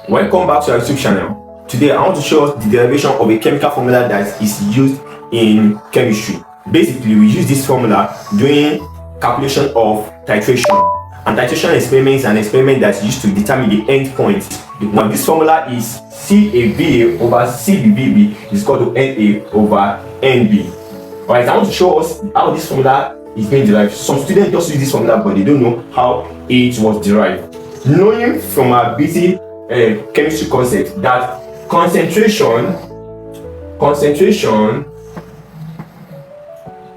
Welcome back to our YouTube channel. Today I want to show us the derivation of a chemical formula that is used in chemistry. Basically, we use this formula during calculation of titration. And titration experiment is an experiment that's used to determine the end point. Now this formula is CAVA over CBVB is equal to NA over NB. Alright, I want to show us how this formula is being derived. Some students just use this formula but they don't know how it was derived. Knowing from our basic chemistry concept that concentration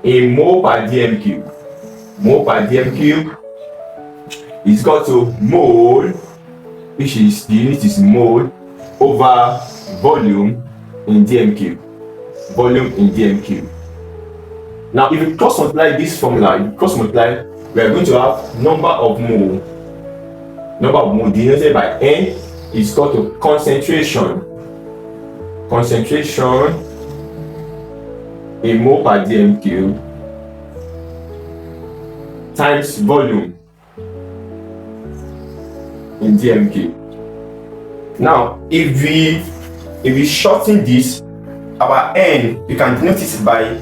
in mole per dm cube is equal to mole, which is the unit is mole, over volume in dm cube. Now if you cross multiply this formula, we are going to have number of mole denoted by N is equal to concentration in mole per dm cube times volume in dm cube. Now if we shorten this, our N, you can denote it by an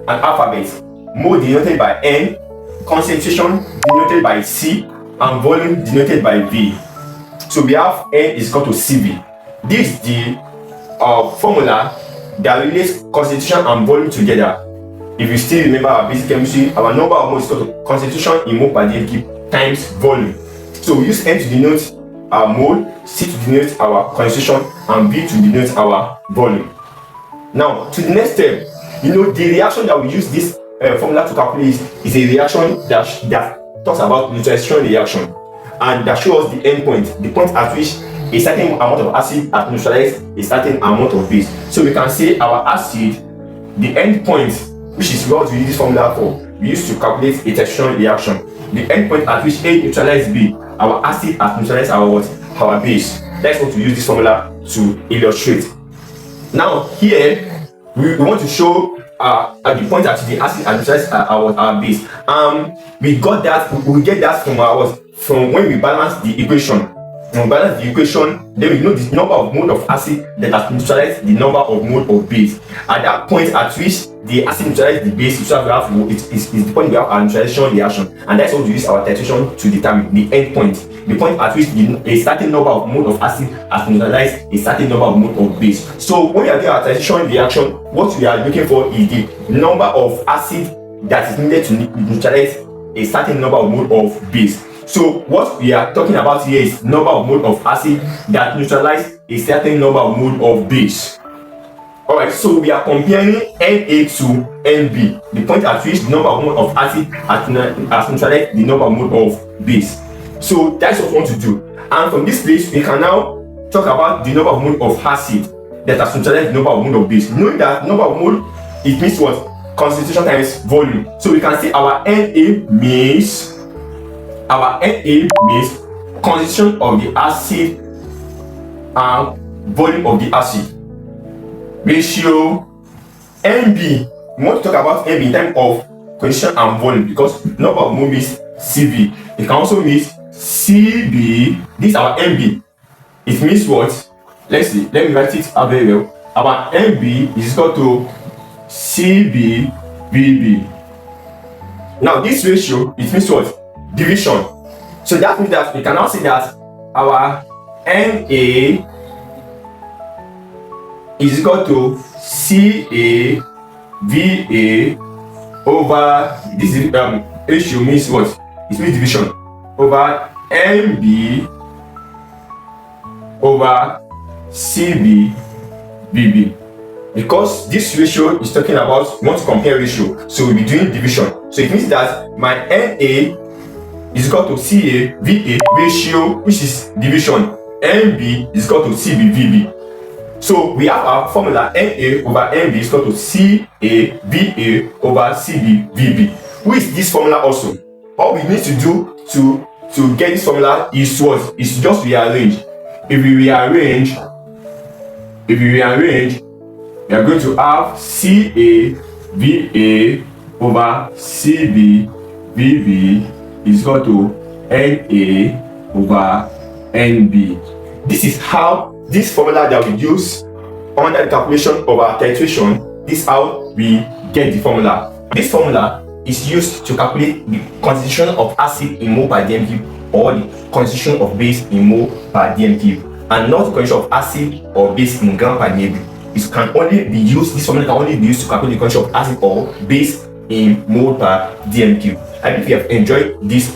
alphabet. Mole denoted by N, concentration denoted by C, and volume denoted by V. So we have N is equal to CV. This is the formula that relates concentration and volume together. If you still remember our basic chemistry, our number of moles is equal to concentration in mole per dm cube times volume. So we use N to denote our mole, C to denote our concentration, and V to denote our volume. Now to the next step, the reaction that we use this formula to calculate is a reaction that talks about neutralization reaction, and that shows the end point, the point at which a certain amount of acid has neutralized a certain amount of base. So we can say our acid, the end point, which is what we use this formula for, we use to calculate a titration reaction. The end point at which A neutralizes B, our acid has neutralized our base. That's what we use this formula to illustrate. Now here we want to show at the point at which the acid has neutralized our base. We get that from when we balance the equation. When we balance the equation, then we know the number of mole of acid that has neutralized the number of mole of base. At that point at which the acid neutralizes the base, it's the point we have our neutralization reaction, and that's what we use our titration to determine the end point. The point at which a certain number of mole of acid has neutralized a certain number of mole of base. So when we are doing our titration reaction, what we are looking for is the number of acid that is needed to neutralize a certain number of mole of base. So what we are talking about here is number of mole of acid that neutralize a certain number of mole of base. Alright, so we are comparing Na to Nb, the point at which the number of mole of acid has neutralized the number of mole of base. So that's what we want to do. And from this place, we can now talk about the number of mole of acid that has neutralized the number of mole of base. Knowing that number of mole, it means what? Concentration times volume. So we can say our Na means concentration of the acid and volume of the acid ratio. Nb, we want to talk about Nb in terms of concentration and volume because number of mole means Cv. It can also mean Cb. This is our Nb. It means what? Let's see. Let me write it out very well. Our Nb is equal to CbVb. Now this ratio, it means what? Division. So that means that we can now say that our Na is equal to CaVa over this ratio means what? It means division over Nb over CbVb. Because this ratio is talking about, we want to compare ratio, so we'll be doing division. So it means that my Na is equal to CaVa ratio, which is division, Nb is equal to CbVb. So we have our formula Na over Nb is equal to CaVa over CbVb. Who is this formula also? All we need to do to get this formula is what? Is just rearrange. If we rearrange, we are going to have CaVa over CbVb is equal to Na over Nb. this is how this formula that we use under the calculation of our titration, this is how we get the formula. This formula is used to calculate the concentration of acid in mole per dm cube or the concentration of base in mole per dm cube, and not the concentration of acid or base in gram per dm cube. This formula can only be used to calculate the concentration of acid or base in mole per dm cube. I hope you have enjoyed this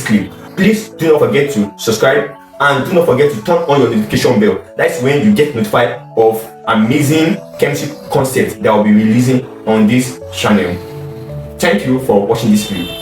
clip. Please do not forget to subscribe and do not forget to turn on your notification bell. That's when you get notified of amazing chemistry concepts that I will be releasing on this channel. Thank you for watching this video.